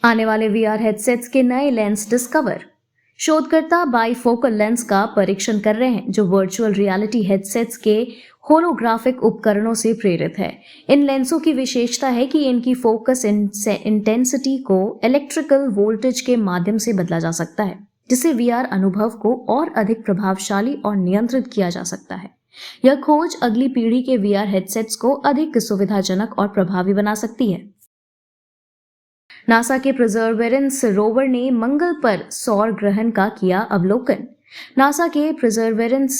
आने वाले VR headsets के नए लेंस डिस्कवर। शोधकर्ता बाइफोकल लेंस का परीक्षण कर रहे हैं जो वर्चुअल रियलिटी हेडसेट्स के होलोग्राफिक उपकरणों से प्रेरित है। इन लेंसों की विशेषता है कि इनकी फोकस इंटेंसिटी को इलेक्ट्रिकल वोल्टेज के माध्यम से बदला जा सकता है, जिससे वीआर अनुभव को और अधिक प्रभावशाली और नियंत्रित किया जा सकता है। यह खोज अगली पीढ़ी के वीआर हेडसेट्स को अधिक सुविधाजनक और प्रभावी बना सकती है। नासा के परसेवरेंस रोवर ने मंगल पर सौर ग्रहण का किया अवलोकन। नासा के परसेवरेंस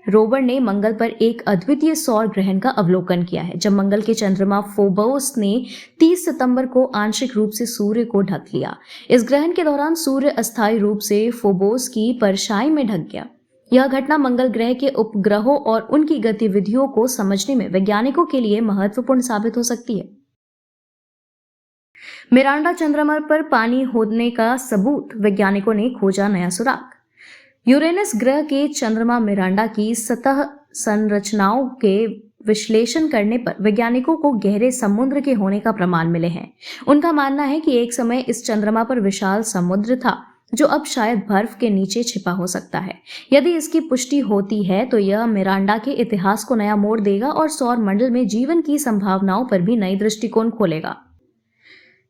रोवर ने मंगल पर एक अद्वितीय सौर ग्रहण का अवलोकन किया है, जब मंगल के चंद्रमा फोबोस ने 30 सितंबर को आंशिक रूप से सूर्य को ढक लिया। इस ग्रहण के दौरान सूर्य अस्थायी रूप से फोबोस की परछाई में ढक गया। यह घटना मंगल ग्रह के उपग्रहों और उनकी गतिविधियों को समझने में वैज्ञानिकों के लिए महत्वपूर्ण साबित हो सकती है। मिरांडा चंद्रमा पर पानी होने का सबूत, वैज्ञानिकों ने खोजा नया सुराग। यूरेनस ग्रह के चंद्रमा मिरांडा की सतह संरचनाओं के विश्लेषण करने पर वैज्ञानिकों को गहरे समुद्र के होने का प्रमाण मिले हैं। उनका मानना है कि एक समय इस चंद्रमा पर विशाल समुद्र था जो अब शायद बर्फ के नीचे छिपा हो सकता है। यदि इसकी पुष्टि होती है तो यह मिरांडा के इतिहास को नया मोड़ देगा और सौर मंडल में जीवन की संभावनाओं पर भी नई दृष्टिकोण खोलेगा।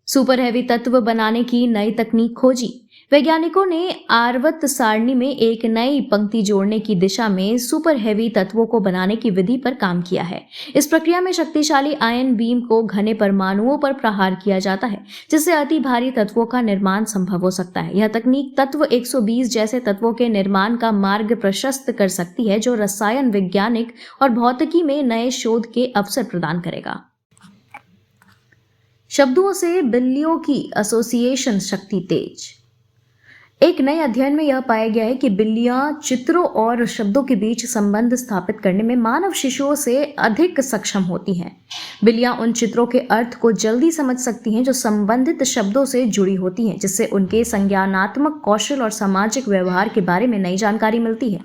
सुपर हैवी तत्व बनाने की नई तकनीक खोजी। वैज्ञानिकों ने आवर्त सारणी में एक नई पंक्ति जोड़ने की दिशा में सुपर हैवी तत्वों को बनाने की विधि पर काम किया है। इस प्रक्रिया में शक्तिशाली आयन बीम को घने परमाणुओं पर प्रहार किया जाता है, जिससे अति भारी तत्वों का निर्माण संभव हो सकता है। यह तकनीक तत्व 120 जैसे तत्वों के निर्माण का मार्ग प्रशस्त कर सकती है, जो रसायन वैज्ञानिक और भौतिकी में नए शोध के अवसर प्रदान करेगा। शब्दों से बिल्लियों की एसोसिएशन शक्ति तेज। एक नए अध्ययन में यह पाया गया है कि बिल्लियां चित्रों और शब्दों के बीच संबंध स्थापित करने में मानव शिशुओं से अधिक सक्षम होती हैं। बिल्लियां उन चित्रों के अर्थ को जल्दी समझ सकती हैं जो संबंधित शब्दों से जुड़ी होती हैं, जिससे उनके संज्ञानात्मक कौशल और सामाजिक व्यवहार के बारे में नई जानकारी मिलती है।